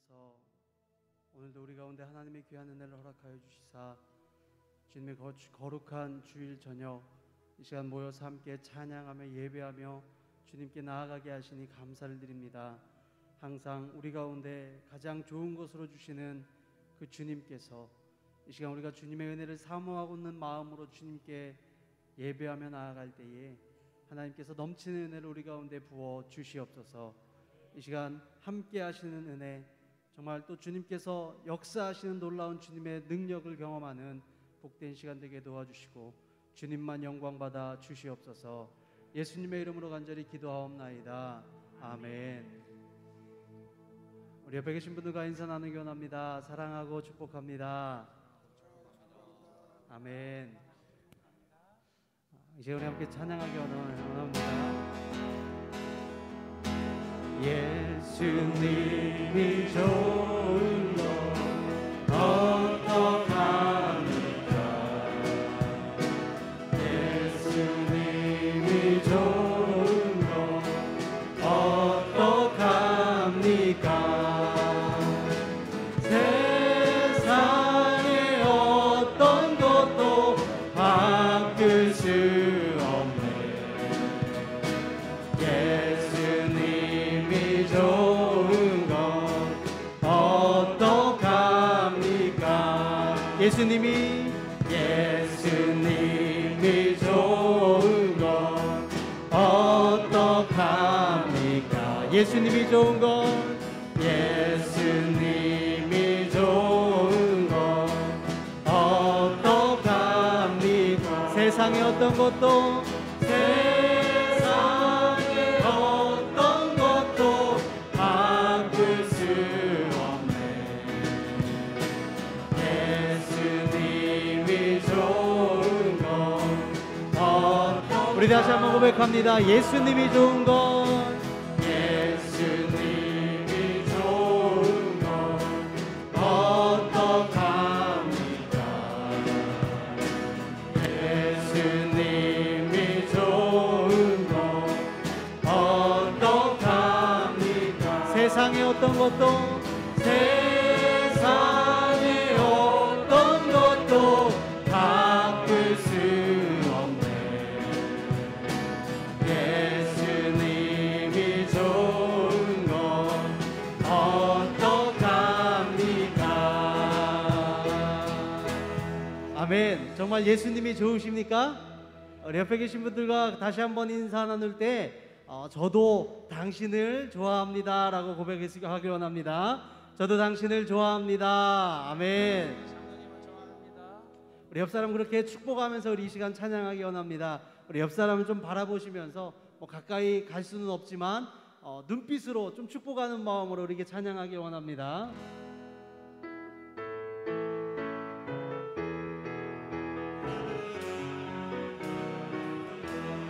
통해서 오늘도 우리 가운데 하나님의 귀한 은혜를 허락하여 주시사 주님의 거룩한 주일 저녁 이 시간 모여서 함께 찬양하며 예배하며 주님께 나아가게 하시니 감사를 드립니다. 항상 우리 가운데 가장 좋은 것으로 주시는 그 주님께서 이 시간 우리가 주님의 은혜를 사모하고 있는 마음으로 주님께 예배하며 나아갈 때에 하나님께서 넘치는 은혜를 우리 가운데 부어 주시옵소서. 이 시간 함께 하시는 은혜, 정말 또 주님께서 역사하시는 놀라운 주님의 능력을 경험하는 복된 시간 되게 도와주시고 주님만 영광받아 주시옵소서. 예수님의 이름으로 간절히 기도하옵나이다. 아멘. 우리 옆에 계신 분들과 인사 나누기 원합니다. 사랑하고 축복합니다. 아멘. 이제 우리 함께 찬양하기 원합니다. 예수님이 좋은 것 어떡합니까? 예수님이 좋은 것 어떡합니까? 세상에 어떤 것도 바꿀 수 없네. 예수님이 좋은 것 어떡합니까? 예수님이 좋은 것 어떡합니까? 예수님이 좋은 것, 예수님이 좋은 것 어떡합니까? 세상의 어떤 것도, 세상의 어떤 것도 바꿀 수 없네. 예수님이 좋은 것 우리 다시 한번 고백합니다. 예수님이 좋은 것, 예수님이 좋은 것 어떡합니까? 예수님이 좋은 것 어떡합니까? 세상의 어떤 것도, 세상의 어떤 것도 바꿀 수 없네. 예수님이 좋은 것 어떡합니까? 아멘. 정말 예수님이 좋으십니까? 우리 옆에 계신 분들과 다시 한번 인사 나눌 때 저도 당신을 좋아합니다 라고 고백하기 원합니다. 저도 당신을 좋아합니다. 아멘. 우리 옆 사람 그렇게 축복하면서 우리 이 시간 찬양하기 원합니다. 우리 옆 사람을 좀 바라보시면서 가까이 갈 수는 없지만 눈빛으로 좀 축복하는 마음으로 우리에게 찬양하기 원합니다.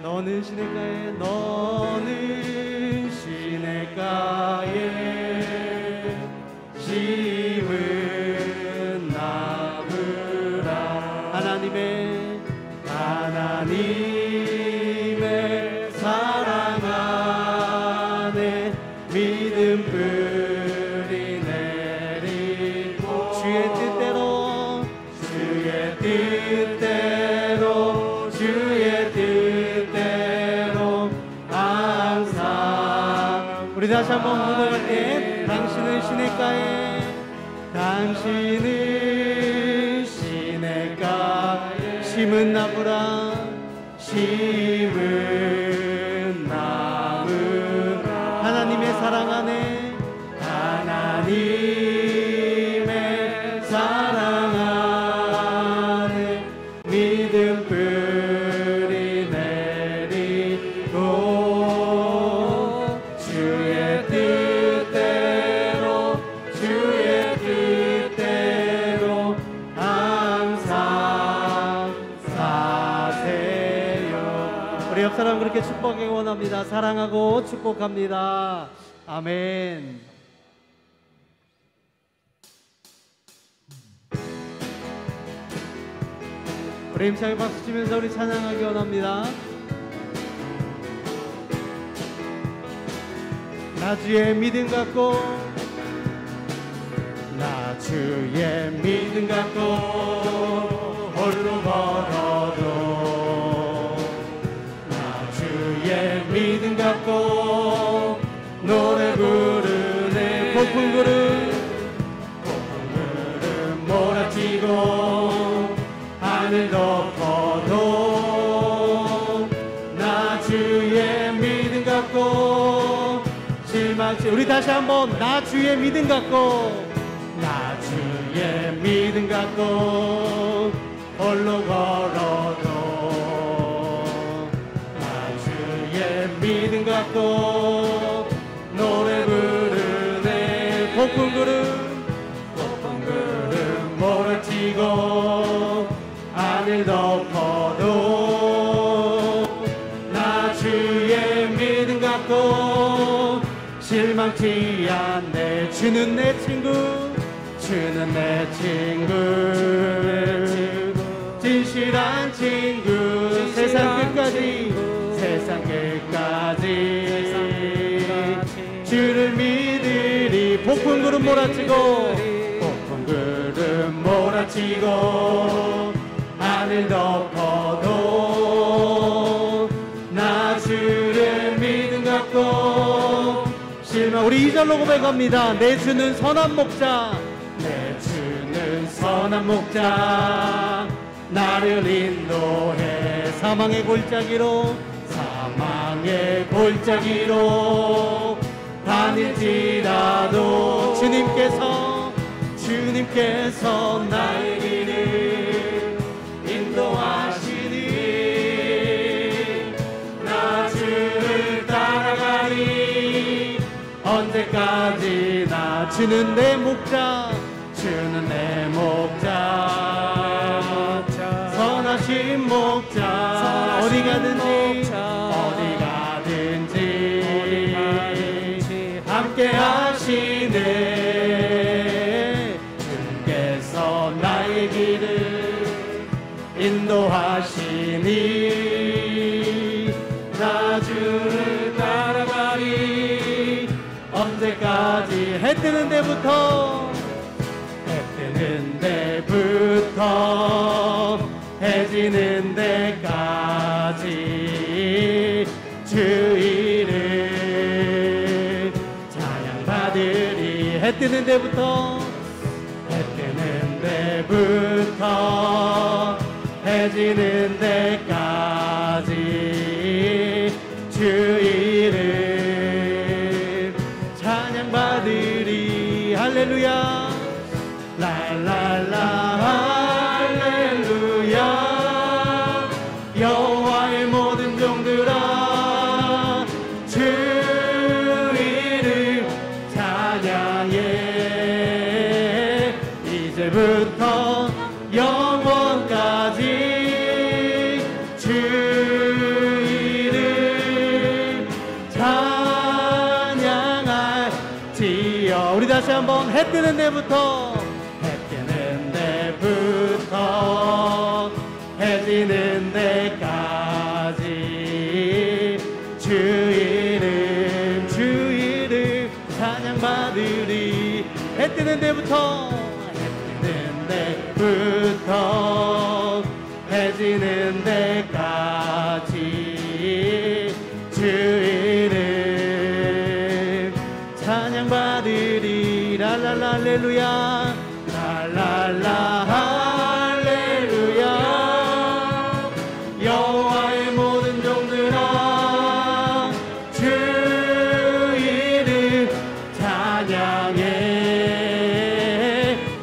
너는 시냇가에, 너는 시냇가에 심은 나무라. 하나님의 사랑 안에 믿음 뿌리 내리고 주의 뜻대로 항상. 우리 다시 한번 고백할 때 당신은 시냇가에 심은 나무라. 심은 나무라. 하나님의 사랑 안에, 하나님의 사랑 안에 믿음 뿌리 내리고 주의 뜻대로 항상 사세요. 우리 옆 사람 그렇게 축복하기 원합니다. 사랑하고 축복합니다. 아멘. 우리 힘차게 박수 치면서 우리 찬양하기 원합니다. 나 주의 믿음 갖고 주의 믿음 갖고 홀로 걸어도 나 주의 믿음 갖고 노래 부르네. 고픈 구름 몰아치고 하늘 덮어도 나 주의 믿음 갖고 실망치. 우리 다시 한번 나 주의 믿음 갖고 나 주의 믿음 갖고 홀로 걸어도 나 주의 믿음 갖고 노래 부르네. 폭풍 구름 몰아치고 하늘 덮어도 나 주의 믿음 갖고 실망치 않네. 주는 내 친구, 주는 내 친구, 진실한 친구, 세상 끝까지, 세상 끝까지 주를 믿으리. 폭풍 구름 몰아치고 구름 몰아치고 하늘 덮어도 나 주를 믿음 갖고 실망. 우리 2절로 고백합니다. 내 주는 선한 목자, 내 주는 선한 목자 나를 인도해 사망의 골짜기로, 사망의 골짜기로 다닐지라도 주님께서 나의 길을 인도하시니 나 주를 따라가리. 언제까지나 주는 내 목자, 주는 내 목자, 선하신 목자, 어디 가든지 함께 하시네. 나의 길을 인도하시니 나 주를 따라가리. 언제까지? 해 뜨는 데부터 해 지는 데까지 주 이름 찬양받으리. 해 뜨는 데부터 해 지는 데까지 주 이름 찬양받으리. 할렐루야 랄랄라 할렐루야. 여호와의 모든 종들아 주 이름 찬양해. 이제부터 영원까지 주 이름 찬양할지어. 우리 다시 한번 해 뜨는 데부터 해 지는 데까지 주 이름 찬양받으리. 해 뜨는 데부터 해 지는 데까지 주 이름 찬양받으리. 랄랄라 할렐루야 랄랄라 할렐루야. 여호와의 모든 종들아 주 이름 찬양해.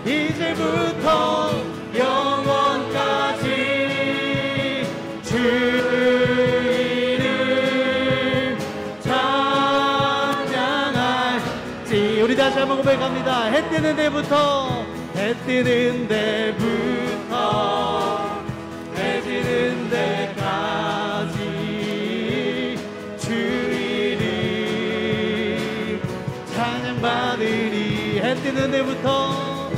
이제부터 영원까지 주 이름 찬양할지. 우리 다시 한번 고백합니다. 해 뜨는 데부터 해 지는 데까지 주 이름 찬양받으리. 해 뜨는 데부터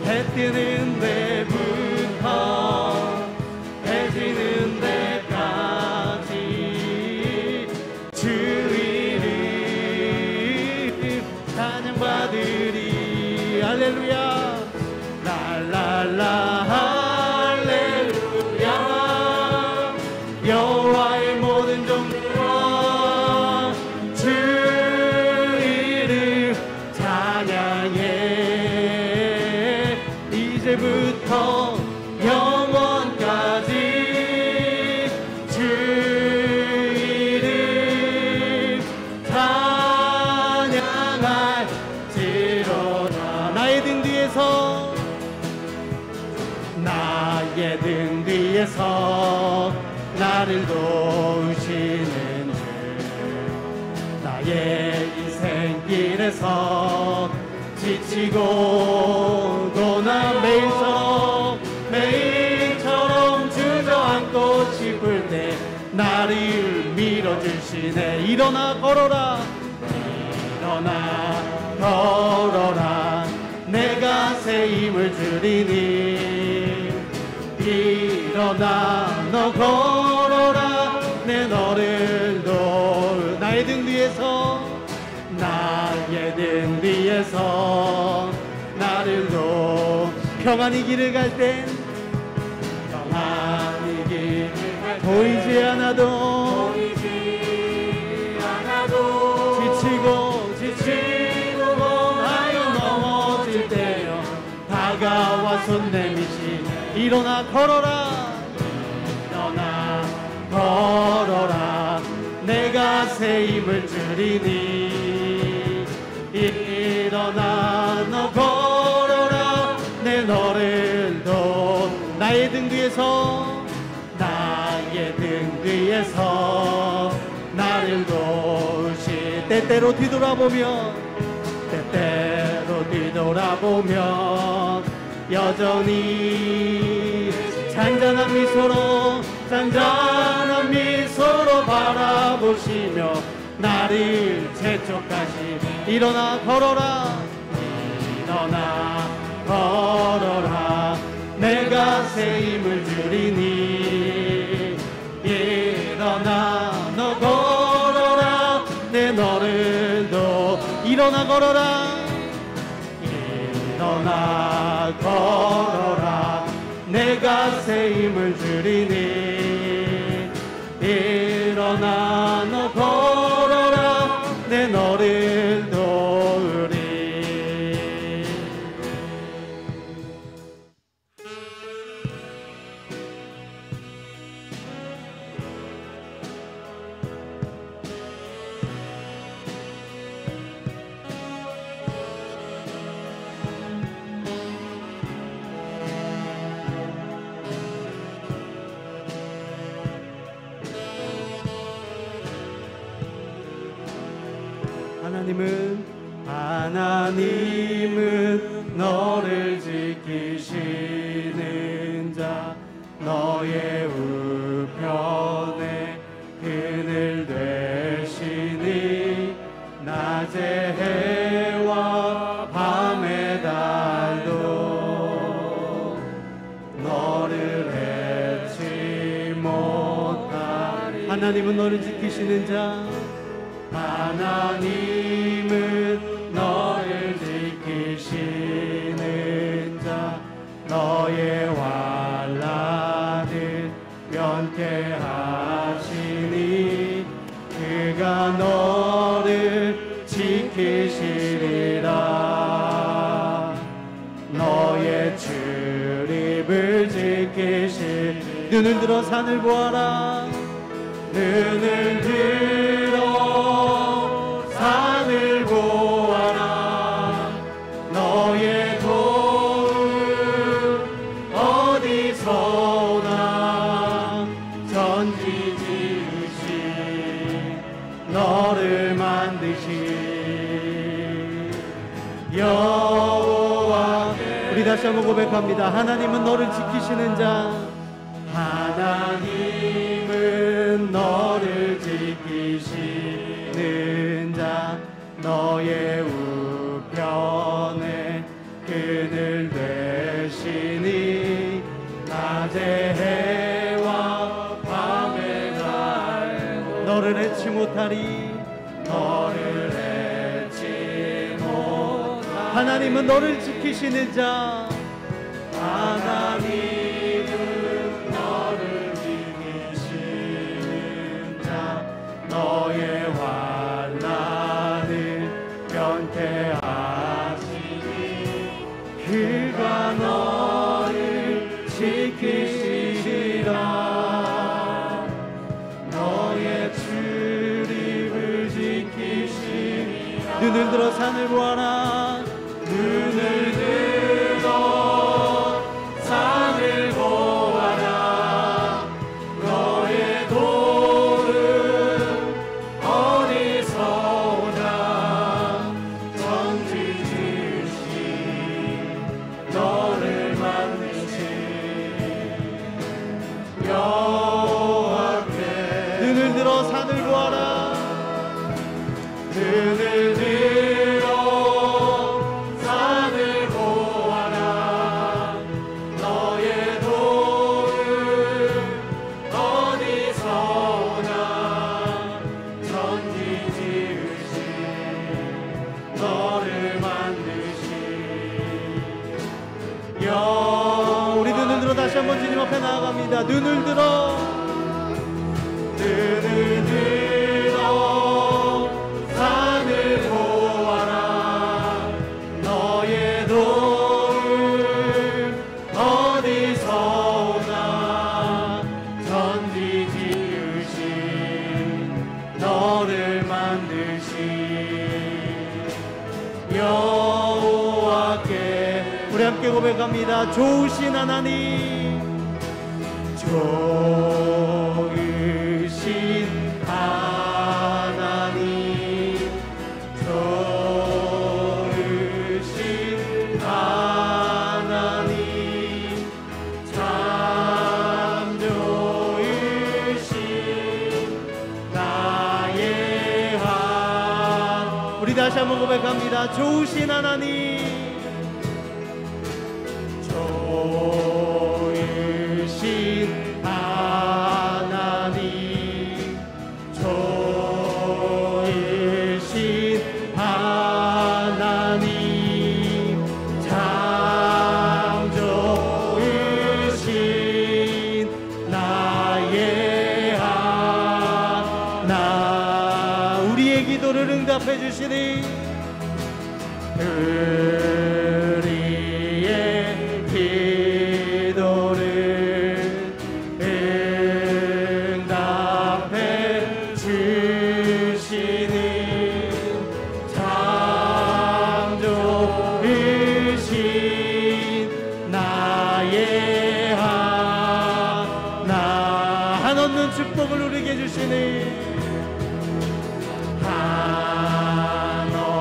해 지는 데까지 주 이름 찬양받으리. 할렐루야 찬양해 이제부터 영원까지 주 이름 찬양할지로다. 나의 등 뒤에서 나를 도우시는 주, 나의 인생길에서 지치고 나 매일처럼 주저앉고 싶을 때 나를 밀어주시네. 일어나 걸어라 내가 새 힘을 주리니. 일어나 너 걸어라 내 너를 도우. 나의 등 뒤에서 나를 도우. 평안히 길을 갈 땐 보이지 않아도 지치고 나요 넘어질 때요 다가와 손 내미시. 일어나 걸어라 내가 새 힘을 주리니. 일어나 너 걸어라 내 너를 도. 나의 등 뒤에서 나를 도우시. 때때로 뒤돌아보면 여전히 잔잔한 미소로 바라보시며 나를 재촉하시. 일어나 걸어라 내가 새 힘을 주리니. 일어나 너 걸어라 내 너를 도. 일어나 걸어라 내가 새 힘을 주리니. 일어나 너 걸어라 내 너를 도우리. 하나님은 너를 지키시는 자, 너의 우편에 그늘 되시니. 낮의 해와 밤의 달도 너를 해치 못하리. 하나님은 너를 지키시는 자, 하나님은 너를 지키시는 자, 너의 환난을 면케하시니. 그가 너를 지키시리라. 너의 출입을 지키시. 눈을 들어 산을 보아라. 눈을 들어 산을 보아라. 너의 도움 어디서나. 전지 지으신 너를 만드신 여호와. 우리 다시 한번 고백합니다. 하나님은 너를 지키시는 자, 하나님은 너를 지키시는 자, 너의 우편에 그늘 되시니. 낮의 해와 밤의 달 너를 해치 못하리. 하나님은 너를 지키시는 자, 하나님은 너를 지키시는 자, 너의 환난을 면케하시니. 다시 한번 주님 앞에 나아갑니다. 눈을 들어 산을 보아라. 너의 도움 어디서 오나. 천지 지으신 너를 만드신 여호와께 우리 함께 고백합니다. 좋으신 하나님, 좋으신 하나님, 좋으신 하나님, 참 좋으신 나의 하나님. 우리 다시 한번 고백합니다. 좋으신 하나님, 좋으신 하나님, 좋으신 하나님, 참 좋으신 나의 하나님. 우리의 기도를 응답해 주시니 우리의 기도를 응답해 주시니 참 좋으신 나의 하나. 한없는 축복을 누리게 해주시니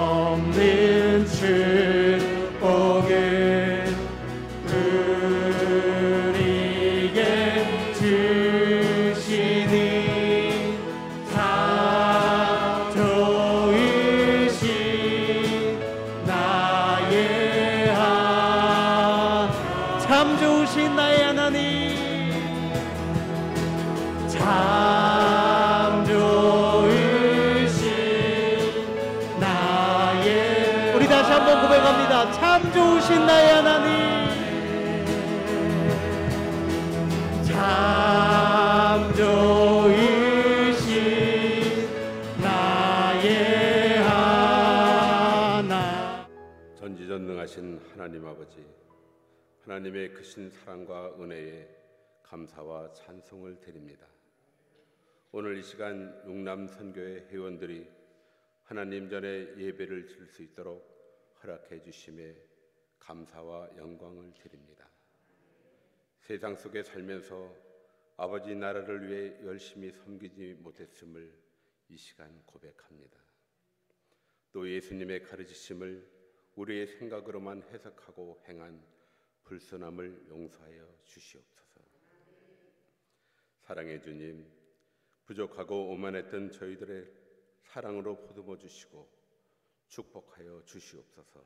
한없는 축복을 우리에게 주시니 참 좋으신 나의 참 좋으신 나의 하나님, 참 좋으신 나의. 우리 다시 한번 고백합니다. 참 좋으신 나의 하나님, 참 좋으신 나의 하나. 전지전능하신 하나님 아버지, 하나님의 크신 사랑과 은혜에 감사와 찬송을 드립니다. 오늘 이 시간 용남 선교회 회원들이 하나님 전에 예배를 드릴 수 있도록 허락해 주심에 감사와 영광을 드립니다. 세상 속에 살면서 아버지 나라를 위해 열심히 섬기지 못했음을 이 시간 고백합니다. 또 예수님의 가르치심을 우리의 생각으로만 해석하고 행한 불순함을 용서하여 주시옵소서. 사랑의 주님, 부족하고 오만했던 저희들의 사랑으로 보듬어 주시고 축복하여 주시옵소서.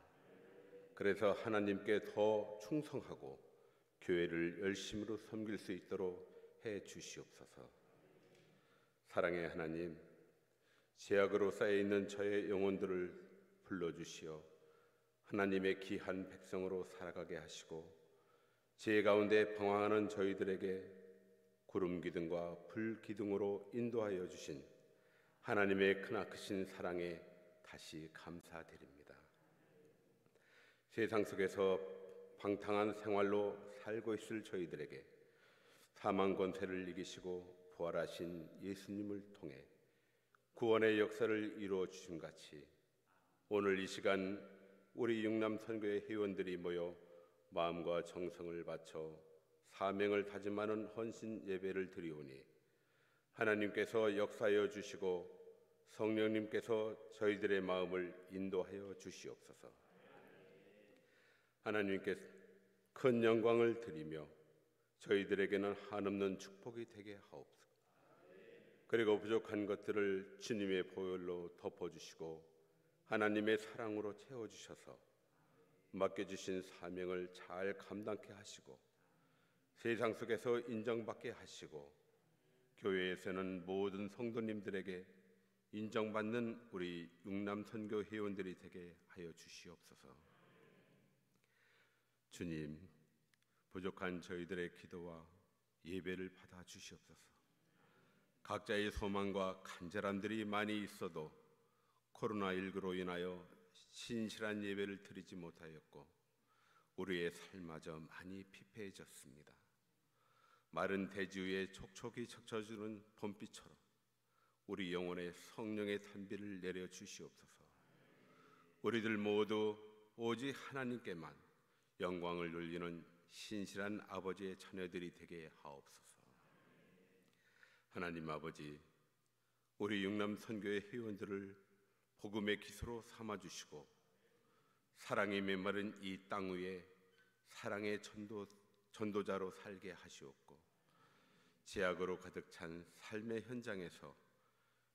그래서 하나님께 더 충성하고 교회를 열심으로 섬길 수 있도록 해 주시옵소서. 사랑의 하나님, 죄악으로 쌓여있는 저의 영혼들을 불러주시어 하나님의 귀한 백성으로 살아가게 하시고 죄 가운데 방황하는 저희들에게 구름 기둥과 불 기둥으로 인도하여 주신 하나님의 크나크신 사랑에 다시 감사드립니다. 세상 속에서 방탕한 생활로 살고 있을 저희들에게 사망 권세를 이기시고 부활하신 예수님을 통해 구원의 역사를 이루어 주신 같이 오늘 이 시간 우리 육남 선교회 회원들이 모여 마음과 정성을 바쳐 사명을 다짐하는 헌신 예배를 드리오니 하나님께서 역사하여 주시고 성령님께서 저희들의 마음을 인도하여 주시옵소서. 하나님께 큰 영광을 드리며 저희들에게는 한없는 축복이 되게 하옵소서. 그리고 부족한 것들을 주님의 보혈로 덮어주시고 하나님의 사랑으로 채워주셔서 맡겨주신 사명을 잘 감당케 하시고 세상 속에서 인정받게 하시고 교회에서는 모든 성도님들에게 인정받는 우리 육남 선교 회원들이 되게 하여 주시옵소서. 주님, 부족한 저희들의 기도와 예배를 받아 주시옵소서. 각자의 소망과 간절함들이 많이 있어도 코로나19로 인하여 신실한 예배를 드리지 못하였고 우리의 삶마저 많이 피폐해졌습니다. 마른 대지 위에 촉촉이 적셔주는 봄비처럼 우리 영혼에 성령의 단비를 내려 주시옵소서. 우리들 모두 오직 하나님께만 영광을 돌리는 신실한 아버지의 자녀들이 되게 하옵소서. 하나님 아버지, 우리 육남 선교회 회원들을 복음의 기초로 삼아주시고 사랑이 메마른 이 땅 위에 사랑의 전도자로 살게 하시옵고 제약으로 가득 찬 삶의 현장에서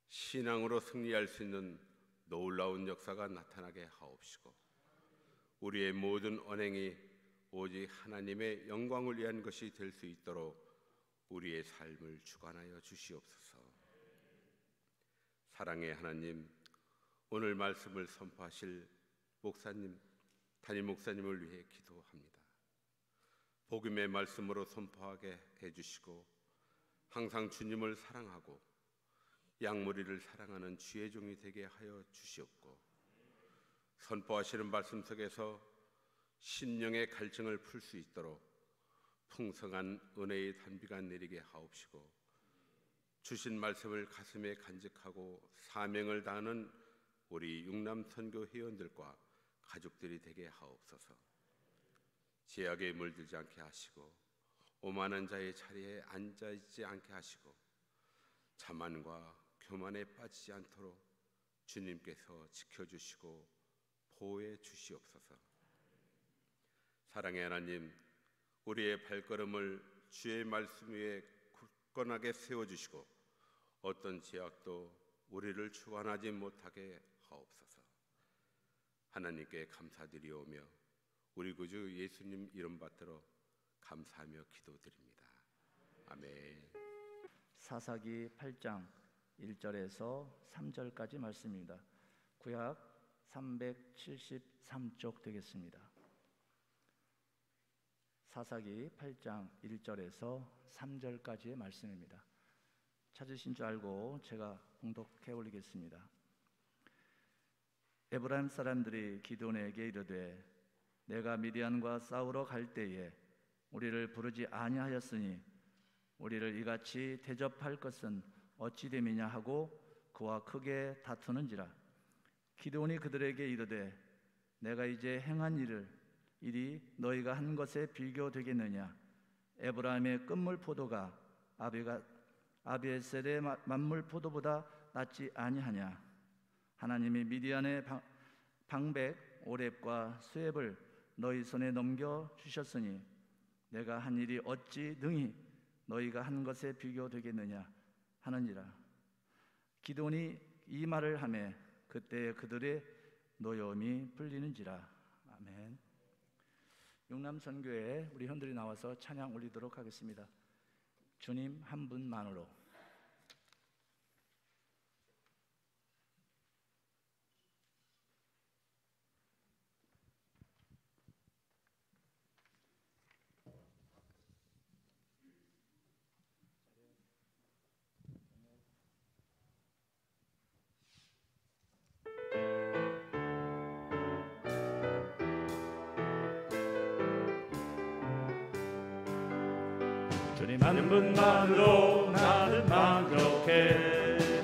신앙으로 승리할 수 있는 놀라운 역사가 나타나게 하옵시고 우리의 모든 언행이 오직 하나님의 영광을 위한 것이 될 수 있도록 우리의 삶을 주관하여 주시옵소서. 사랑의 하나님, 오늘 말씀을 선포하실 목사님, 담임 목사님을 위해 기도합니다. 복음의 말씀으로 선포하게 해주시고 항상 주님을 사랑하고 양무리를 사랑하는 주의 종이 되게 하여 주시옵고 선포하시는 말씀 속에서 심령의 갈증을 풀 수 있도록 풍성한 은혜의 단비가 내리게 하옵시고 주신 말씀을 가슴에 간직하고 사명을 다하는 우리 육남 선교 회원들과 가족들이 되게 하옵소서. 제약에 물들지 않게 하시고 오만한 자의 자리에 앉아있지 않게 하시고 자만과 교만에 빠지지 않도록 주님께서 지켜주시고 보호해 주시옵소서. 사랑의 하나님, 우리의 발걸음을 주의 말씀 위에 굳건하게 세워주시고 어떤 제약도 우리를 주관하지 못하게 하옵소서. 하나님께 감사드리오며 우리 구주 예수님 이름 받들어 감사하며 기도드립니다. 아멘. 사사기 8장 1절에서 3절까지 말씀입니다. 구약 373쪽 되겠습니다. 사사기 8장 1절에서 3절까지의 말씀입니다. 찾으신 줄 알고 제가 봉독해 올리겠습니다. 에브라임 사람들이 기드온에게 이르되 내가 미디안과 싸우러 갈 때에 우리를 부르지 아니하였으니 우리를 이같이 대접할 것은 어찌 됨이냐 하고 그와 크게 다투는지라. 기드온이 그들에게 이르되 내가 이제 행한 일이 너희가 한 것에 비교되겠느냐. 에브라임의 끝물 포도가 아비에셀의 만물 포도보다 낫지 아니하냐. 하나님이 미디안의 방백 오렙과 수렙을 너희 손에 넘겨 주셨으니 내가 한 일이 어찌 능히 너희가 한 것에 비교되겠느냐 하느니라. 기드온이 이 말을 하매 그때 그들의 노여움이 풀리는지라. 아멘. 육남 선교회 우리 현들이 나와서 찬양 올리도록 하겠습니다. 주님 한 분만으로. 주님 한 분만으로 나는 만족해.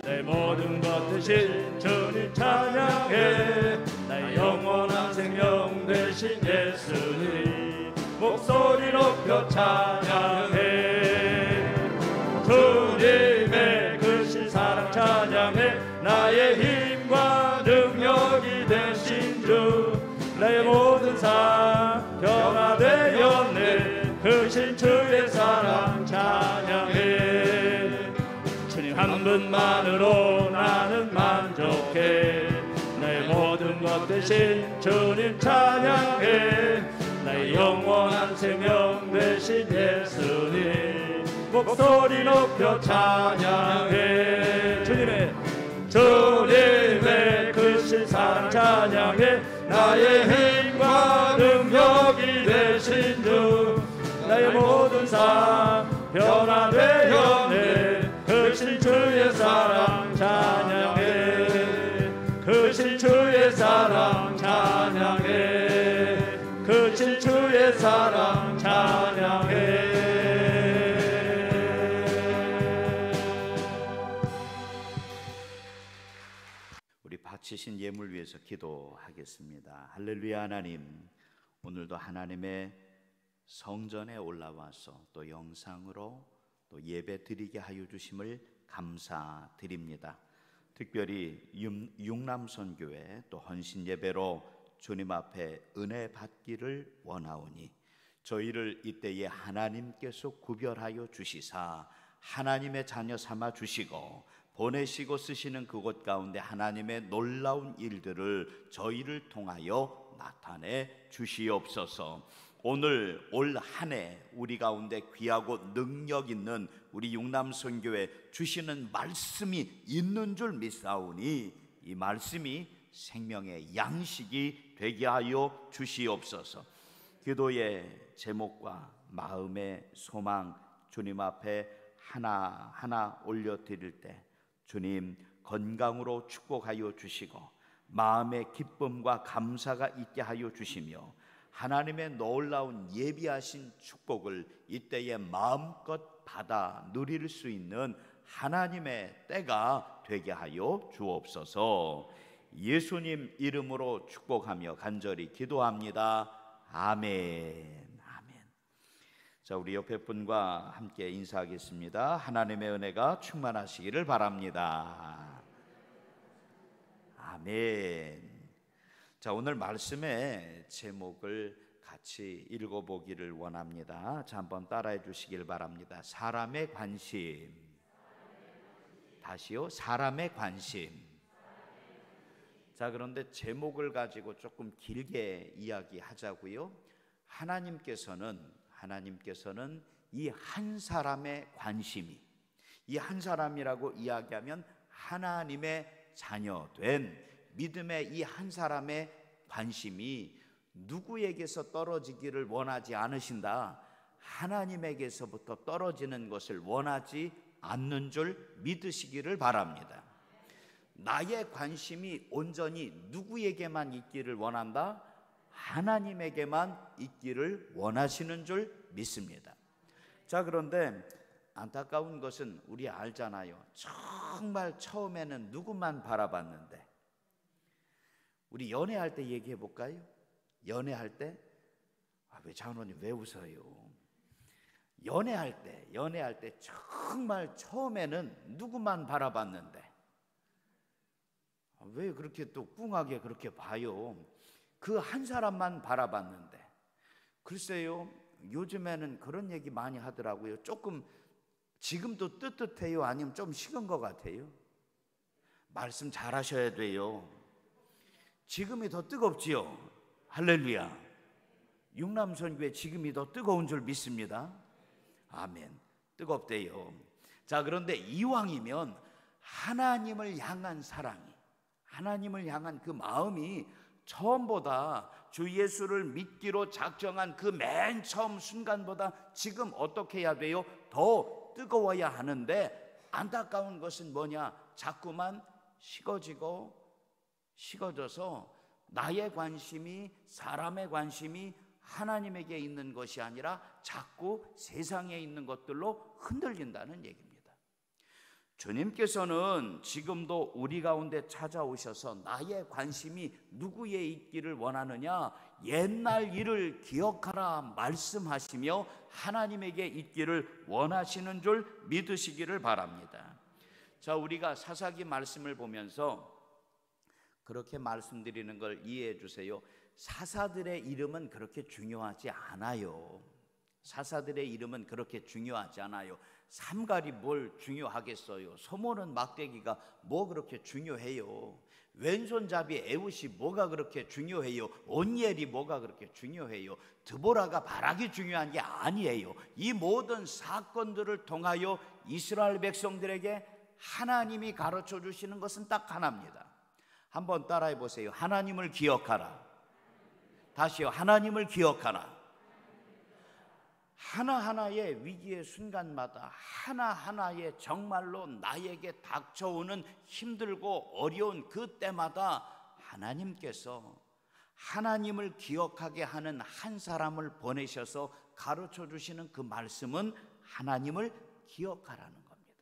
내 모든 것 대신 주님 찬양해. 나의 영원한 생명 대신 예수님 목소리 높여 찬양해. 주님의 크신 사랑 찬양해. 나의 힘과 능력이 되신 주 내 모든 삶 변화되었네. 크신 주의 사랑 찬양해. 주님 한 분만으로 나는 만족해. 내 모든 것 대신 주님 찬양해. 나의 영원한 생명 되신 예수님 목소리 높여 찬양해. 주님의 크신 사랑 찬양해. 나의 힘과 능력이 되신 주 내 주신 주의 사랑 찬양해. 우리 바치신 예물 위해서 기도하겠습니다. 할렐루야. 하나님, 오늘도 하나님의 성전에 올라와서 또 영상으로 또 예배 드리게 하여 주심을 감사드립니다. 특별히 육남선교회 또 헌신 예배로 주님 앞에 은혜 받기를 원하오니 저희를 이때에 하나님께서 구별하여 주시사 하나님의 자녀 삼아 주시고 보내시고 쓰시는 그곳 가운데 하나님의 놀라운 일들을 저희를 통하여 나타내 주시옵소서. 오늘 올 한 해 우리 가운데 귀하고 능력 있는 우리 육남선교회 주시는 말씀이 있는 줄 믿사오니 이 말씀이 생명의 양식이 되게 하여 주시옵소서. 기도의 제목과 마음의 소망 주님 앞에 하나하나 올려드릴 때 주님 건강으로 축복하여 주시고 마음의 기쁨과 감사가 있게 하여 주시며 하나님의 놀라운 예비하신 축복을 이때에 마음껏 받아 누릴 수 있는 하나님의 때가 되게 하여 주옵소서. 예수님 이름으로 축복하며 간절히 기도합니다. 아멘. 자, 우리 옆에 분과 함께 인사하겠습니다. 하나님의 은혜가 충만하시기를 바랍니다. 아멘. 자, 오늘 말씀의 제목을 같이 읽어보기를 원합니다. 자, 한번 따라해 주시길 바랍니다. 사람의 관심. 다시요. 사람의 관심. 자, 그런데 제목을 가지고 조금 길게 이야기하자고요. 하나님께서는 이 한 사람의 관심이, 이 한 사람이라고 이야기하면 하나님의 자녀된 믿음의 이 한 사람의 관심이 누구에게서 떨어지기를 원하지 않으신다. 하나님에게서부터 떨어지는 것을 원하지 않는 줄 믿으시기를 바랍니다. 나의 관심이 온전히 누구에게만 있기를 원한다? 하나님에게만 있기를 원하시는 줄 믿습니다. 자, 그런데 안타까운 것은 우리 알잖아요. 정말 처음에는 누구만 바라봤는데, 우리 연애할 때 얘기해 볼까요? 연애할 때, 왜 장로님 왜 웃어요? 연애할 때 정말 처음에는 누구만 바라봤는데 왜 그렇게 또 꿍하게 그렇게 봐요? 그 한 사람만 바라봤는데. 글쎄요, 요즘에는 그런 얘기 많이 하더라고요. 조금 지금도 뜨뜻해요? 아니면 좀 식은 것 같아요? 말씀 잘 하셔야 돼요. 지금이 더 뜨겁지요? 할렐루야. 육남선교회 지금이 더 뜨거운 줄 믿습니다. 아멘. 뜨겁대요. 자, 그런데 이왕이면 하나님을 향한 사랑이, 하나님을 향한 그 마음이 처음보다 주 예수를 믿기로 작정한 그 맨 처음 순간보다 지금 어떻게 해야 돼요? 더 뜨거워야 하는데, 안타까운 것은 뭐냐? 자꾸만 식어져서 나의 관심이, 사람의 관심이 하나님에게 있는 것이 아니라 자꾸 세상에 있는 것들로 흔들린다는 얘기입니다. 주님께서는 지금도 우리 가운데 찾아오셔서 나의 관심이 누구에 있기를 원하느냐? 옛날 일을 기억하라 말씀하시며 하나님에게 있기를 원하시는 줄 믿으시기를 바랍니다. 자, 우리가 사사기 말씀을 보면서 그렇게 말씀드리는 걸 이해해 주세요. 사사들의 이름은 그렇게 중요하지 않아요. 사사들의 이름은 그렇게 중요하지 않아요. 삼갈이 뭘 중요하겠어요? 소모는 막대기가 뭐 그렇게 중요해요? 왼손잡이 에웃이 뭐가 그렇게 중요해요? 온니엘이 뭐가 그렇게 중요해요? 드보라가 바락이 중요한 게 아니에요. 이 모든 사건들을 통하여 이스라엘 백성들에게 하나님이 가르쳐 주시는 것은 딱 하나입니다. 한번 따라해 보세요. 하나님을 기억하라. 다시요. 하나님을 기억하라. 하나하나의 위기의 순간마다, 하나하나의 정말로 나에게 닥쳐오는 힘들고 어려운 그 때마다 하나님께서 하나님을 기억하게 하는 한 사람을 보내셔서 가르쳐 주시는 그 말씀은 하나님을 기억하라는 겁니다.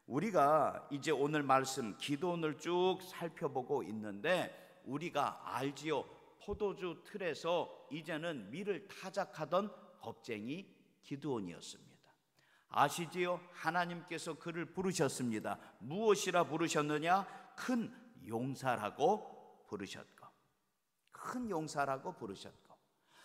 우리가 이제 오늘 말씀 기도원을 쭉 살펴보고 있는데 우리가 알지요. 포도주 틀에서 이제는 밀을 타작하던 겁쟁이 기드온이었습니다. 아시지요? 하나님께서 그를 부르셨습니다. 무엇이라 부르셨느냐? 큰 용사라고 부르셨고, 큰 용사라고 부르셨고,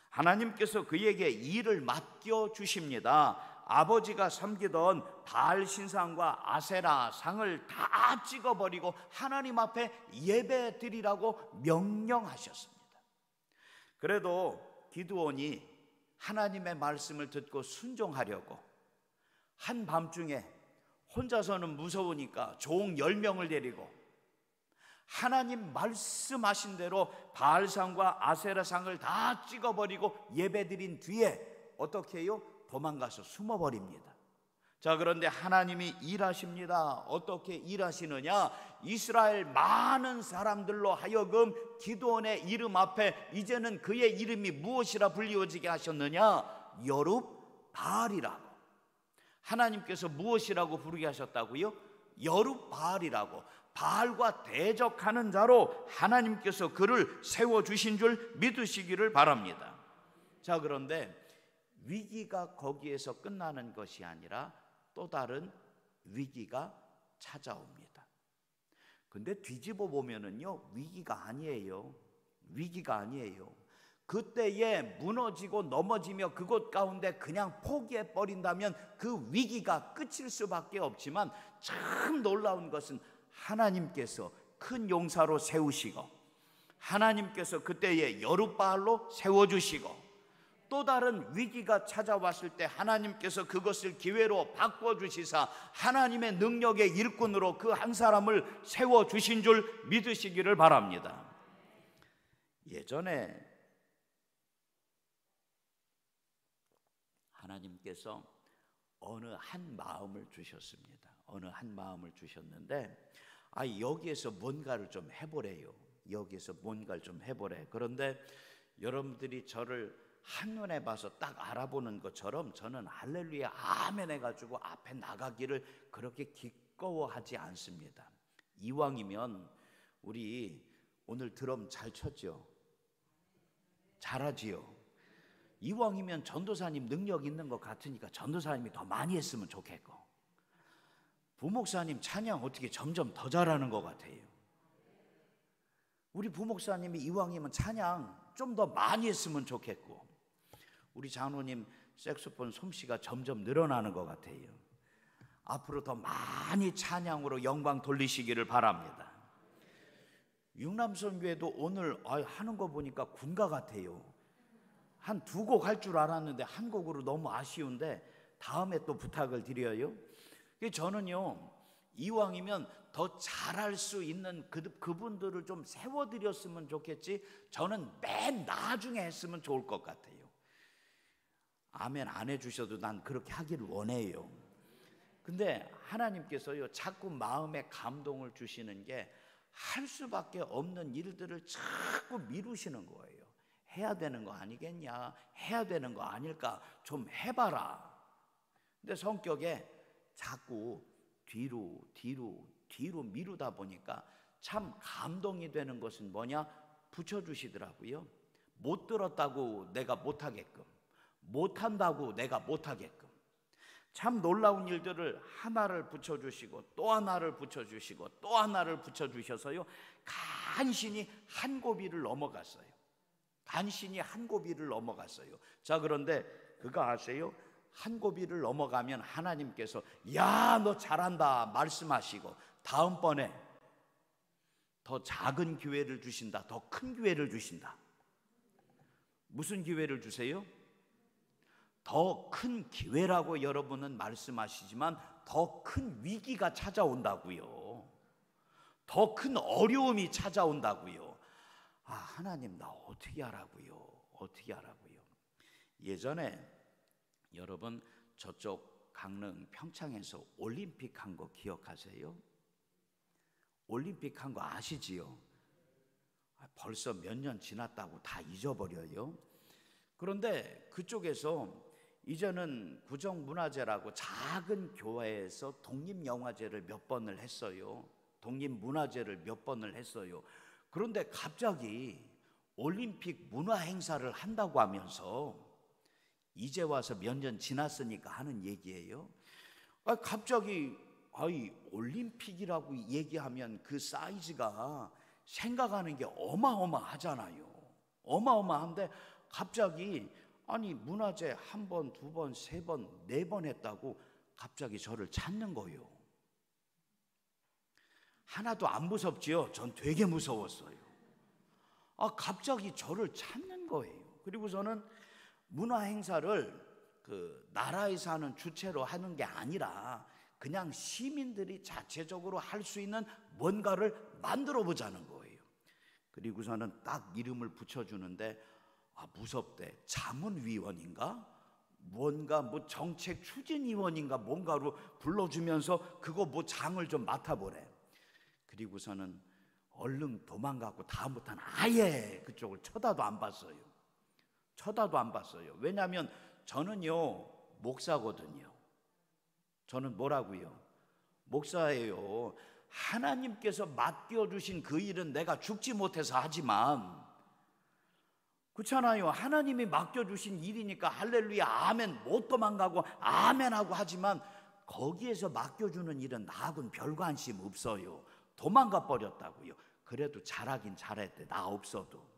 하나님께서 그에게 일을 맡겨 주십니다. 아버지가 섬기던 바알 신상과 아세라 상을 다 찍어버리고 하나님 앞에 예배 드리라고 명령하셨습니다. 그래도 기드온이 하나님의 말씀을 듣고 순종하려고 한밤중에 혼자서는 무서우니까 종 10명을 데리고 하나님 말씀하신 대로 바알상과 아세라상을 다 찍어버리고 예배드린 뒤에 어떻게 해요? 도망가서 숨어버립니다. 자, 그런데 하나님이 일하십니다. 어떻게 일하시느냐? 이스라엘 많은 사람들로 하여금 기드온의 이름 앞에 이제는 그의 이름이 무엇이라 불리워지게 하셨느냐? 여룹바알이라고. 하나님께서 무엇이라고 부르게 하셨다고요? 여룹바알이라고. 바알과 대적하는 자로 하나님께서 그를 세워주신 줄 믿으시기를 바랍니다. 자, 그런데 위기가 거기에서 끝나는 것이 아니라 또 다른 위기가 찾아옵니다. 근데 뒤집어 보면은요, 위기가 아니에요. 위기가 아니에요. 그때에 무너지고 넘어지며 그곳 가운데 그냥 포기해 버린다면 그 위기가 끝일 수밖에 없지만, 참 놀라운 것은 하나님께서 큰 용사로 세우시고, 하나님께서 그때에 여룹바알로 세워주시고, 또 다른 위기가 찾아왔을 때 하나님께서 그것을 기회로 바꿔주시사 하나님의 능력의 일꾼으로 그 한 사람을 세워주신 줄 믿으시기를 바랍니다. 예전에 하나님께서 어느 한 마음을 주셨습니다. 어느 한 마음을 주셨는데, 여기에서 뭔가를 좀 해보래요. 여기에서 뭔가를 좀 해보래. 그런데 여러분들이 저를 한눈에 봐서 딱 알아보는 것처럼 저는 할렐루야 아멘 해가지고 앞에 나가기를 그렇게 기꺼워하지 않습니다. 이왕이면 우리 오늘 드럼 잘 쳤죠? 잘하지요? 이왕이면 전도사님 능력 있는 것 같으니까 전도사님이 더 많이 했으면 좋겠고, 부목사님 찬양 어떻게 점점 더 잘하는 것 같아요. 우리 부목사님이 이왕이면 찬양 좀 더 많이 했으면 좋겠고, 우리 장로님 색소폰 솜씨가 점점 늘어나는 것 같아요. 앞으로 더 많이 찬양으로 영광 돌리시기를 바랍니다. 육남선교회도 오늘 하는 거 보니까 군가 같아요. 한 2곡 할 줄 알았는데 한 곡으로 너무 아쉬운데 다음에 또 부탁을 드려요. 저는요, 이왕이면 더 잘할 수 있는 그분들을 좀 세워드렸으면 좋겠지, 저는 맨 나중에 했으면 좋을 것 같아요. 아멘 안 해주셔도 난 그렇게 하기를 원해요. 근데 하나님께서요, 자꾸 마음에 감동을 주시는 게 할 수밖에 없는 일들을 자꾸 미루시는 거예요. 해야 되는 거 아니겠냐, 해야 되는 거 아닐까, 좀 해봐라. 근데 성격에 자꾸 뒤로 미루다 보니까 참 감동이 되는 것은 뭐냐? 붙여주시더라고요. 못 들었다고 내가 못하게끔, 못한다고 내가 못하게끔. 참 놀라운 일들을 하나를 붙여주시고 또 하나를 붙여주시고 또 하나를 붙여주셔서요, 간신히 한 고비를 넘어갔어요. 간신히 한 고비를 넘어갔어요. 자, 그런데 그거 아세요? 한 고비를 넘어가면 하나님께서 야, 너 잘한다 말씀하시고 다음번에 더 작은 기회를 주신다, 더 큰 기회를 주신다. 무슨 기회를 주세요? 더 큰 기회라고 여러분은 말씀하시지만 더 큰 위기가 찾아온다고요. 더 큰 어려움이 찾아온다고요. 하나님 나 어떻게 하라고요? 어떻게 하라고요? 예전에 여러분 저쪽 강릉 평창에서 올림픽 한 거 기억하세요? 올림픽 한 거 아시지요? 벌써 몇 년 지났다고 다 잊어버려요. 그런데 그쪽에서 이제는 구정문화제라고 작은 교회에서 독립영화제를 몇 번을 했어요. 독립문화제를 몇 번을 했어요. 그런데 갑자기 올림픽 문화행사를 한다고 하면서, 이제 와서 몇 년 지났으니까 하는 얘기예요. 갑자기 올림픽이라고 얘기하면 그 사이즈가 생각하는 게 어마어마하잖아요. 어마어마한데 갑자기 문화제 한 번, 두 번, 세 번, 네 번 했다고 갑자기 저를 찾는 거예요. 하나도 안 무섭지요? 전 되게 무서웠어요. 갑자기 저를 찾는 거예요. 그리고 저는 문화 행사를 그 나라에서 하는 주체로 하는 게 아니라 그냥 시민들이 자체적으로 할 수 있는 뭔가를 만들어 보자는 거예요. 그리고서는 딱 이름을 붙여주는데 무섭대. 자문위원인가? 뭔가 정책 추진위원인가 뭔가로 불러주면서 그거 장을 좀 맡아보래. 그리고서는 얼른 도망가고 다음부터는 아예 그쪽을 쳐다도 안 봤어요. 쳐다도 안 봤어요. 왜냐하면 저는요 목사거든요. 저는 뭐라고요? 목사예요. 하나님께서 맡겨주신 그 일은 내가 죽지 못해서 하지만, 그렇잖아요. 하나님이 맡겨주신 일이니까 할렐루야 아멘 못 도망가고 아멘하고 하지만, 거기에서 맡겨주는 일은 나하고는 별 관심 없어요. 도망가 버렸다고요. 그래도 잘하긴 잘했대. 나 없어도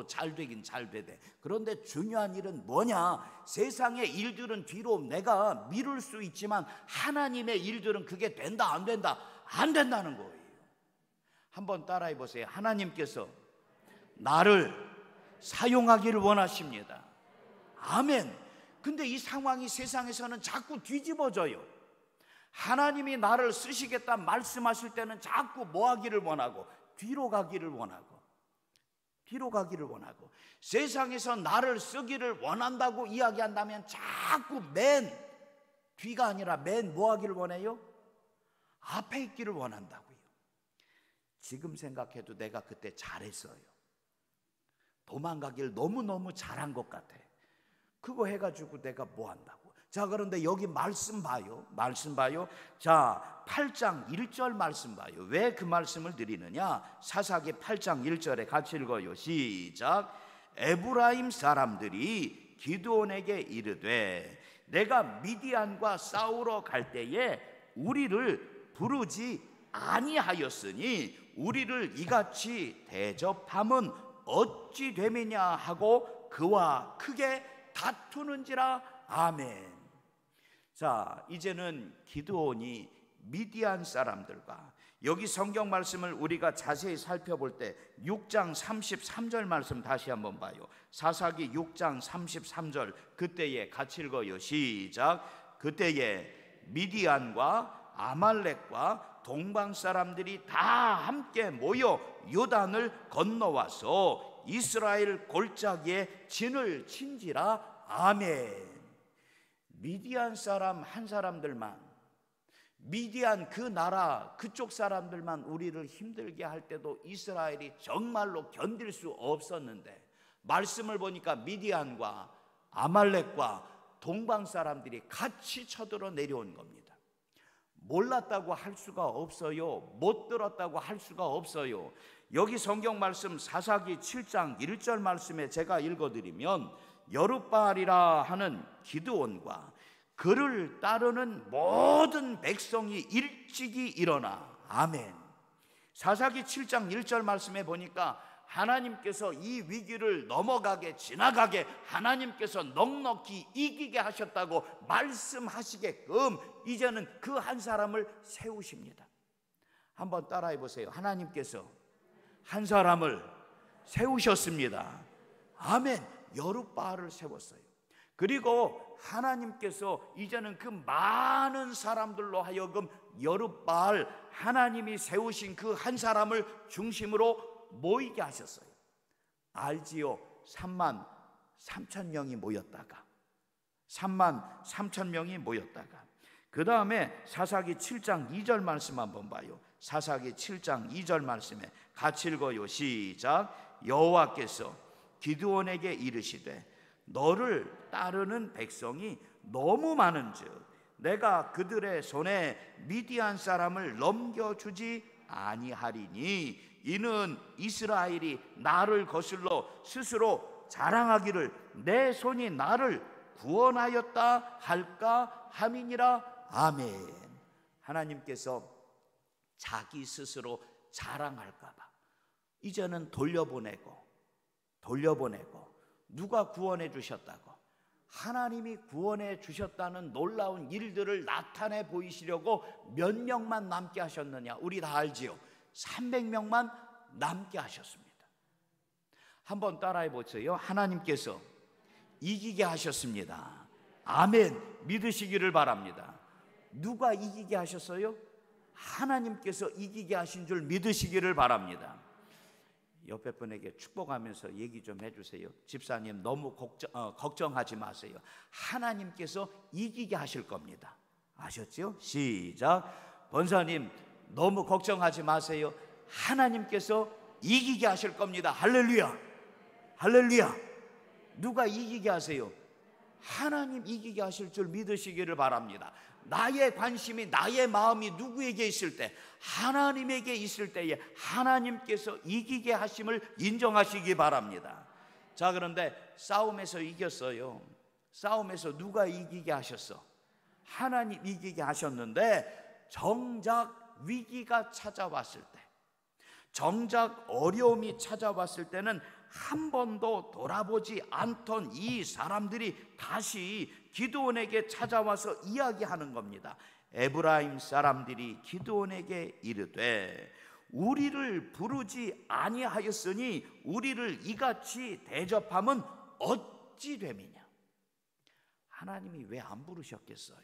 잘 되긴 잘 되대. 그런데 중요한 일은 뭐냐? 세상의 일들은 뒤로 내가 미룰 수 있지만 하나님의 일들은 그게 된다 안 된다? 안 된다는 거예요. 한번 따라해 보세요. 하나님께서 나를 사용하기를 원하십니다. 아멘. 근데 이 상황이 세상에서는 자꾸 뒤집어져요. 하나님이 나를 쓰시겠다 말씀하실 때는 자꾸 뭐 하기를 원하고? 뒤로 가기를 원하고, 세상에서 나를 쓰기를 원한다고 이야기한다면 자꾸 맨 뒤가 아니라 맨 뭐 하기를 원해요? 앞에 있기를 원한다고요. 지금 생각해도 내가 그때 잘했어요. 도망가길 너무너무 잘한 것 같아. 그거 해가지고 내가 뭐 한다고. 자, 그런데 여기 말씀 봐요. 자, 8장 1절 말씀 봐요. 왜 그 말씀을 드리느냐? 사사기 8장 1절에 같이 읽어요. 시작. 에브라임 사람들이 기드온에게 이르되 내가 미디안과 싸우러 갈 때에 우리를 부르지 아니하였으니 우리를 이같이 대접함은 어찌 됨이냐 하고 그와 크게 다투는지라. 아멘. 자, 이제는 기드온이 미디안 사람들과, 여기 성경 말씀을 우리가 자세히 살펴볼 때 6장 33절 말씀 다시 한번 봐요. 사사기 6장 33절, 그때에 같이 읽어요. 시작. 그때에 미디안과 아말렉과 동방 사람들이 다 함께 모여 요단을 건너와서 이스라엘 골짜기에 진을 친지라. 아멘. 미디안 사람 한 사람들만, 미디안 그 나라 그쪽 사람들만 우리를 힘들게 할 때도 이스라엘이 정말로 견딜 수 없었는데, 말씀을 보니까 미디안과 아말렉과 동방 사람들이 같이 쳐들어 내려온 겁니다. 몰랐다고 할 수가 없어요. 못 들었다고 할 수가 없어요. 여기 성경 말씀 사사기 7장 1절 말씀에 제가 읽어드리면, 여룻바알이라 하는 기드온과 그를 따르는 모든 백성이 일찍이 일어나. 아멘. 사사기 7장 1절 말씀에 보니까 하나님께서 이 위기를 넘어가게, 지나가게 하나님께서 넉넉히 이기게 하셨다고 말씀하시게끔 이제는 그 한 사람을 세우십니다. 한번 따라해 보세요. 하나님께서 한 사람을 세우셨습니다. 아멘. 여룻바알을 세웠어요. 그리고 하나님께서 이제는 그 많은 사람들로 하여금 여룻바알, 하나님이 세우신 그 한 사람을 중심으로 모이게 하셨어요. 알지요? 3만 3천 명이 모였다가, 그 다음에 사사기 7장 2절 말씀 한번 봐요. 사사기 7장 2절 말씀에 같이 읽어요. 시작. 여호와께서 기드온에게 이르시되 너를 따르는 백성이 너무 많은즉 내가 그들의 손에 미디안 사람을 넘겨주지 아니하리니 이는 이스라엘이 나를 거슬러 스스로 자랑하기를 내 손이 나를 구원하였다 할까 함이니라. 아멘. 하나님께서 자기 스스로 자랑할까 봐 이제는 돌려보내고 누가 구원해 주셨다고, 하나님이 구원해 주셨다는 놀라운 일들을 나타내 보이시려고 몇 명만 남게 하셨느냐? 우리 다 알지요. 300명만 남게 하셨습니다. 한번 따라해 보세요. 하나님께서 이기게 하셨습니다. 아멘. 믿으시기를 바랍니다. 누가 이기게 하셨어요? 하나님께서 이기게 하신 줄 믿으시기를 바랍니다. 옆에 분에게 축복하면서 얘기 좀 해주세요. 집사님 너무 걱정하지 마세요. 하나님께서 이기게 하실 겁니다. 아셨죠? 시작. 권사님 너무 걱정하지 마세요. 하나님께서 이기게 하실 겁니다. 할렐루야. 할렐루야. 누가 이기게 하세요? 하나님 이기게 하실 줄 믿으시기를 바랍니다. 나의 관심이, 나의 마음이 누구에게 있을 때, 하나님에게 있을 때에 하나님께서 이기게 하심을 인정하시기 바랍니다. 자, 그런데 싸움에서 이겼어요. 싸움에서 누가 이기게 하셨어? 하나님 이기게 하셨는데 정작 위기가 찾아왔을 때, 정작 어려움이 찾아왔을 때는 한 번도 돌아보지 않던 이 사람들이 다시 기드온에게 찾아와서 이야기하는 겁니다. 에브라임 사람들이 기드온에게 이르되 우리를 부르지 아니하였으니 우리를 이같이 대접함은 어찌 됨이냐? 하나님이 왜 안 부르셨겠어요?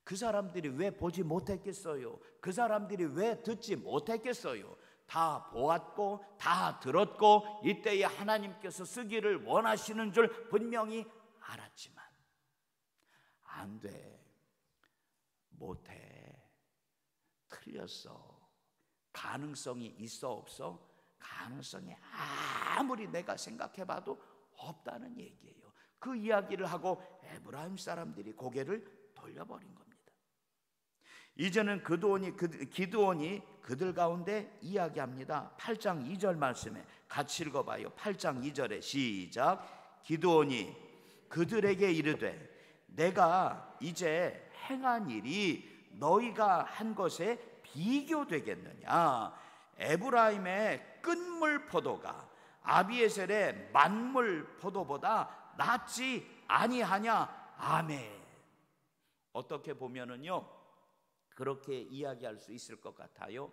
그 사람들이 왜 보지 못했겠어요? 그 사람들이 왜 듣지 못했겠어요? 다 보았고 다 들었고 이때에 하나님께서 쓰기를 원하시는 줄 분명히 알았지만 안 돼, 못해, 틀렸어. 가능성이 있어 없어? 가능성이 아무리 내가 생각해봐도 없다는 얘기예요. 그 이야기를 하고 에브라임 사람들이 고개를 돌려버린 겁니다. 이제는 기드온이 그들 가운데 이야기합니다. 8장 2절 말씀에 같이 읽어봐요. 8장 2절에 시작. 기드온이 그들에게 이르되 내가 이제 행한 일이 너희가 한 것에 비교되겠느냐? 에브라임의 끈물 포도가 아비에셀의 만물 포도보다 낫지 아니하냐? 아멘. 어떻게 보면은요 그렇게 이야기할 수 있을 것 같아요.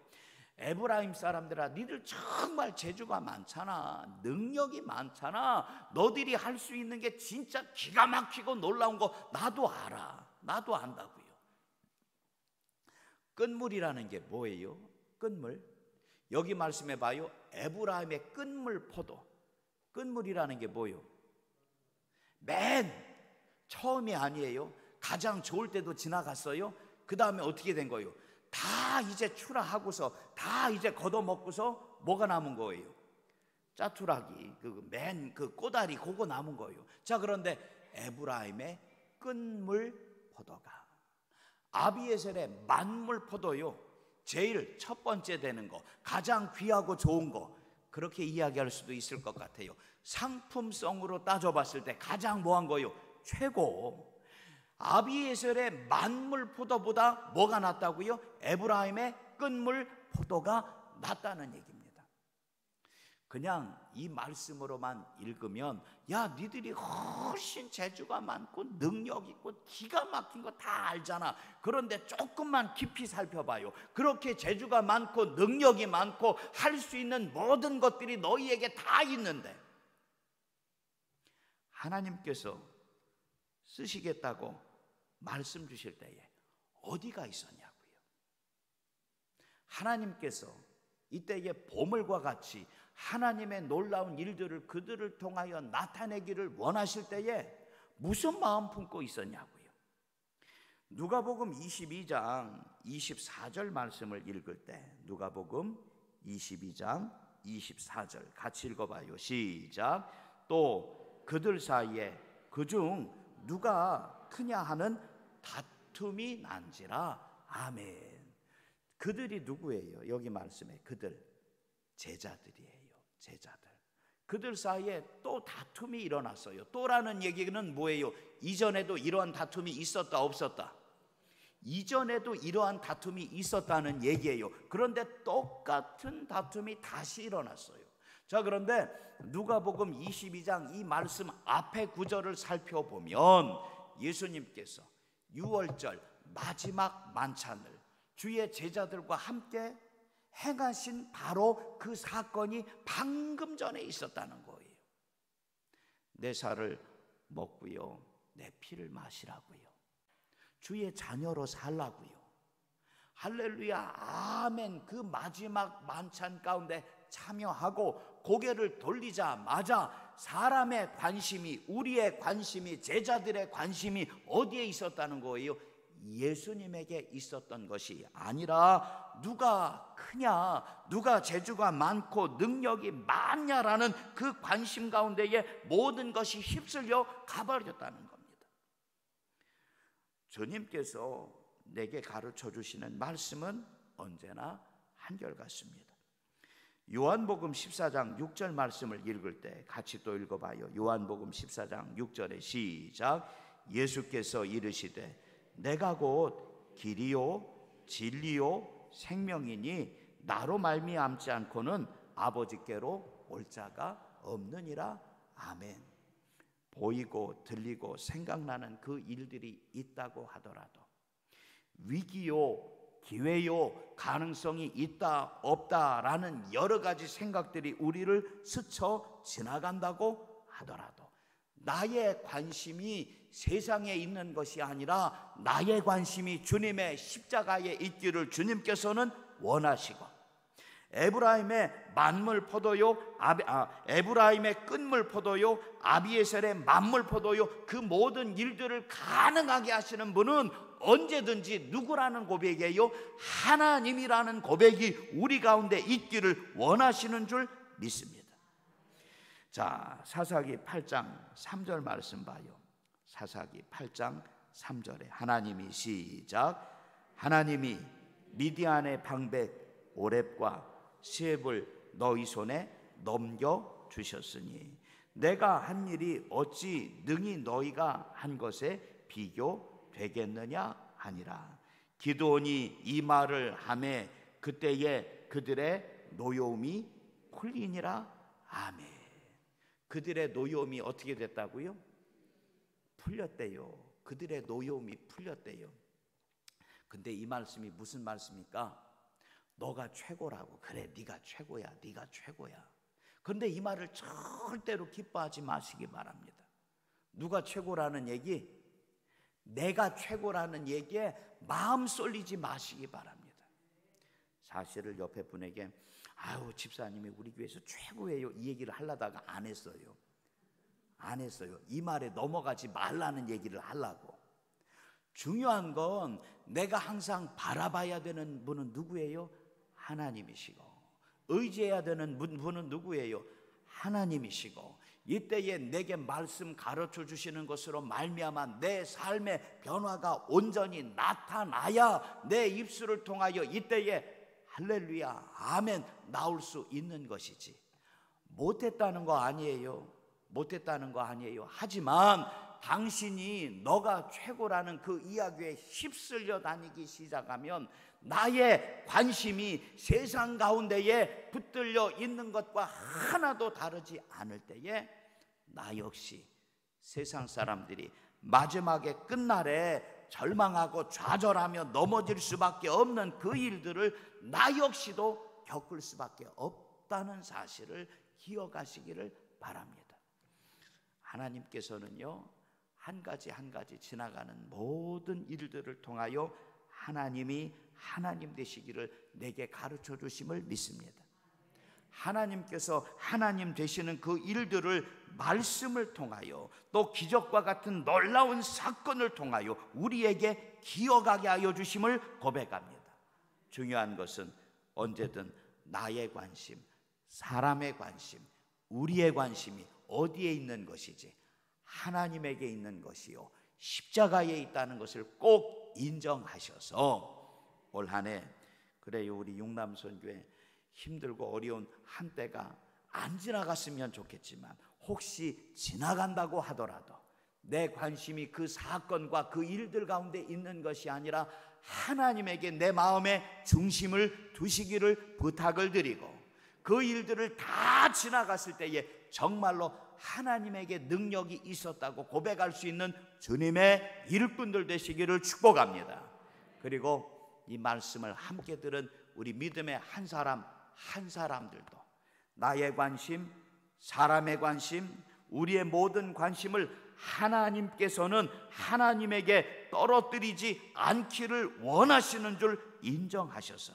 에브라임 사람들아, 니들 정말 재주가 많잖아, 능력이 많잖아, 너들이 할 수 있는 게 진짜 기가 막히고 놀라운 거 나도 알아, 나도 안다고요. 끈물이라는 게 뭐예요? 끈물, 여기 말씀해 봐요. 에브라임의 끈물 포도. 끈물이라는 게 뭐예요? 맨 처음이 아니에요. 가장 좋을 때도 지나갔어요. 그 다음에 어떻게 된 거예요? 다 이제 출하하고서 다 이제 걷어먹고서 뭐가 남은 거예요? 짜투라기, 맨 그 꼬다리 그거 남은 거예요. 자, 그런데 에브라임의 끈물 포도가 아비에셀의 만물 포도요, 제일 첫 번째 되는 거, 가장 귀하고 좋은 거, 그렇게 이야기할 수도 있을 것 같아요. 상품성으로 따져봤을 때 가장 뭐한 거예요? 최고. 아비에셀의 만물 포도보다 뭐가 낫다고요? 에브라임의 끈물 포도가 낫다는 얘기입니다. 그냥 이 말씀으로만 읽으면 야, 니들이 훨씬 재주가 많고 능력 있고 기가 막힌 거 다 알잖아. 그런데 조금만 깊이 살펴봐요. 그렇게 재주가 많고 능력이 많고 할 수 있는 모든 것들이 너희에게 다 있는데 하나님께서 쓰시겠다고 말씀 주실 때에 어디가 있었냐고요. 하나님께서 이때에 보물과 같이 하나님의 놀라운 일들을 그들을 통하여 나타내기를 원하실 때에 무슨 마음 품고 있었냐고요. 누가복음 22장 24절 말씀을 읽을 때, 누가복음 22장 24절 같이 읽어봐요. 시작. 또 그들 사이에 그중 누가 크냐 하는 다툼이 난지라. 아멘. 그들이 누구예요? 여기 말씀에 그들 제자들이에요. 제자들. 그들 사이에 또 다툼이 일어났어요. 또라는 얘기는 뭐예요? 이전에도 이러한 다툼이 있었다 없었다? 이전에도 이러한 다툼이 있었다는 얘기예요. 그런데 똑같은 다툼이 다시 일어났어요. 자, 그런데 누가복음 22장 이 말씀 앞에 구절을 살펴보면 예수님께서 유월절 마지막 만찬을 주의 제자들과 함께 행하신 바로 그 사건이 방금 전에 있었다는 거예요. 내 살을 먹고요, 내 피를 마시라고요, 주의 자녀로 살라고요. 할렐루야, 아멘. 그 마지막 만찬 가운데 참여하고 고개를 돌리자마자 사람의 관심이, 우리의 관심이, 제자들의 관심이 어디에 있었다는 거예요? 예수님에게 있었던 것이 아니라 누가 크냐, 누가 재주가 많고 능력이 많냐라는 그 관심 가운데에 모든 것이 휩쓸려 가버렸다는 겁니다. 주님께서 내게 가르쳐 주시는 말씀은 언제나 한결같습니다. 요한복음 14장 6절 말씀을 읽을 때 같이 또 읽어봐요. 요한복음 14장 6절에 시작. 예수께서 이르시되 내가 곧 길이요 진리요 생명이니 나로 말미암지 않고는 아버지께로 올 자가 없느니라. 아멘. 보이고 들리고 생각나는 그 일들이 있다고 하더라도, 위기요 기회요 가능성이 있다 없다라는 여러 가지 생각들이 우리를 스쳐 지나간다고 하더라도, 나의 관심이 세상에 있는 것이 아니라 나의 관심이 주님의 십자가에 있기를 주님께서는 원하시고, 에브라임의 만물 포도요, 에브라임의 끝물 포도요, 아비에셀의 만물 포도요, 그 모든 일들을 가능하게 하시는 분은 언제든지 누구라는 고백이에요? 하나님이라는 고백이 우리 가운데 있기를 원하시는 줄 믿습니다. 자, 사사기 8장 3절 말씀 봐요. 사사기 8장 3절에 하나님이 시작. 하나님이 미디안의 방백 오렙과 스웹을 너희 손에 넘겨 주셨으니 내가 한 일이 어찌 능히 너희가 한 것에 비교되겠느냐 하니라. 기드온이 이 말을 하매 그때에 그들의 노여움이 풀리니라. 아멘. 그들의 노여움이 어떻게 됐다고요? 풀렸대요. 그들의 노여움이 풀렸대요. 근데 이 말씀이 무슨 말씀입니까? 너가 최고라고. 그래, 네가 최고야, 네가 최고야. 그런데 이 말을 절대로 기뻐하지 마시기 바랍니다. 누가 최고라는 얘기, 내가 최고라는 얘기에 마음 쏠리지 마시기 바랍니다. 사실을 옆에 분에게 아유 집사님이 우리 교회에서 최고예요 이 얘기를 하려다가 안 했어요. 이 말에 넘어가지 말라는 얘기를 하려고. 중요한 건 내가 항상 바라봐야 되는 분은 누구예요? 하나님이시고, 의지해야 되는 분은 누구예요? 하나님이시고, 이때에 내게 말씀 가르쳐 주시는 것으로 말미암아 내 삶의 변화가 온전히 나타나야 내 입술을 통하여 이때에 할렐루야 아멘 나올 수 있는 것이지. 못했다는 거 아니에요. 하지만 당신이 너가 최고라는 그 이야기에 휩쓸려 다니기 시작하면 나의 관심이 세상 가운데에 붙들려 있는 것과 하나도 다르지 않을 때에 나 역시 세상 사람들이 마지막에 끝날에 절망하고 좌절하며 넘어질 수밖에 없는 그 일들을 나 역시도 겪을 수밖에 없다는 사실을 기억하시기를 바랍니다. 하나님께서는요 한 가지 한 가지 지나가는 모든 일들을 통하여 하나님이 하나님 되시기를 내게 가르쳐 주심을 믿습니다. 하나님께서 하나님 되시는 그 일들을 말씀을 통하여 또 기적과 같은 놀라운 사건을 통하여 우리에게 기억하게 하여 주심을 고백합니다. 중요한 것은 언제든 나의 관심, 사람의 관심, 우리의 관심이 어디에 있는 것이지? 하나님에게 있는 것이요, 십자가에 있다는 것을 꼭 인정하셔서 올 한 해, 그래요, 우리 육남선교회 힘들고 어려운 한때가 안 지나갔으면 좋겠지만, 혹시 지나간다고 하더라도 내 관심이 그 사건과 그 일들 가운데 있는 것이 아니라 하나님에게 내 마음의 중심을 두시기를 부탁을 드리고, 그 일들을 다 지나갔을 때에 정말로 하나님에게 능력이 있었다고 고백할 수 있는 주님의 일꾼들 되시기를 축복합니다. 그리고 이 말씀을 함께 들은 우리 믿음의 한 사람 한 사람들도 나의 관심, 사람의 관심, 우리의 모든 관심을 하나님께서는 하나님에게 떨어뜨리지 않기를 원하시는 줄 인정하셔서,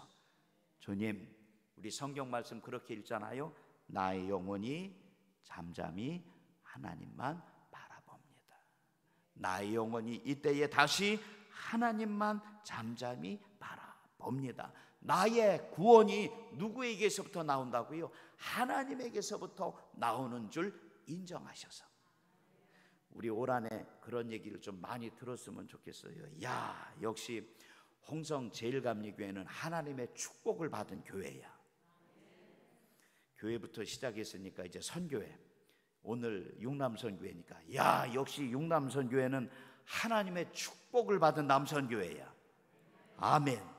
주님, 우리 성경 말씀 그렇게 읽잖아요. 나의 영혼이 잠잠히 하나님만 바라봅니다. 나의 영혼이 이때에 다시 하나님만 잠잠히 바라봅니다. 나의 구원이 누구에게서부터 나온다고요? 하나님에게서부터 나오는 줄 인정하셔서, 우리 올 한 해 그런 얘기를 좀 많이 들었으면 좋겠어요. 야, 역시 홍성제일감리교회는 하나님의 축복을 받은 교회야. 교회부터 시작했으니까 이제 선교회, 오늘 육남선교회니까, 야, 역시 육남선교회는 하나님의 축복을 받은 남선교회야. 아멘.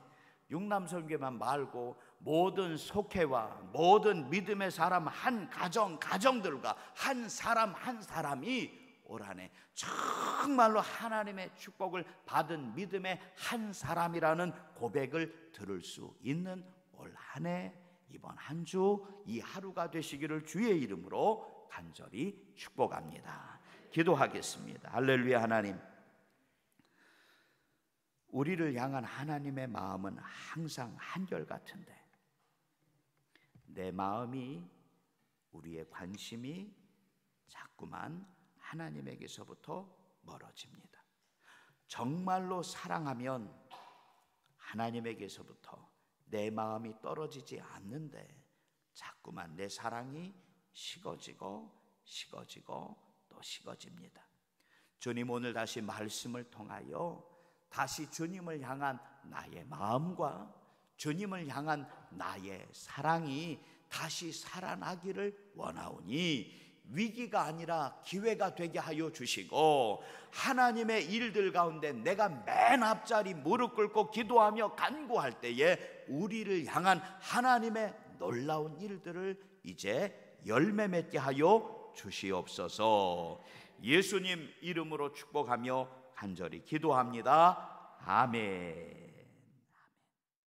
육남선교회만 말고 모든 속회와 모든 믿음의 사람 한 가정들과 한 사람 한 사람이 올 한 해 정말로 하나님의 축복을 받은 믿음의 한 사람이라는 고백을 들을 수 있는 올 한 해, 이번 한 주 이 하루가 되시기를 주의 이름으로 간절히 축복합니다. 기도하겠습니다. 할렐루야. 하나님, 우리를 향한 하나님의 마음은 항상 한결같은데, 내 마음이, 우리의 관심이 자꾸만 하나님에게서부터 멀어집니다. 정말로 사랑하면 하나님에게서부터 내 마음이 떨어지지 않는데 자꾸만 내 사랑이 식어지고 또 식어집니다. 주님, 오늘 다시 말씀을 통하여 다시 주님을 향한 나의 마음과 주님을 향한 나의 사랑이 다시 살아나기를 원하오니, 위기가 아니라 기회가 되게 하여 주시고, 하나님의 일들 가운데 내가 맨 앞자리 무릎 꿇고 기도하며 간구할 때에 우리를 향한 하나님의 놀라운 일들을 이제 열매 맺게 하여 주시옵소서. 예수님 이름으로 축복하며 간절히 기도합니다. 아멘.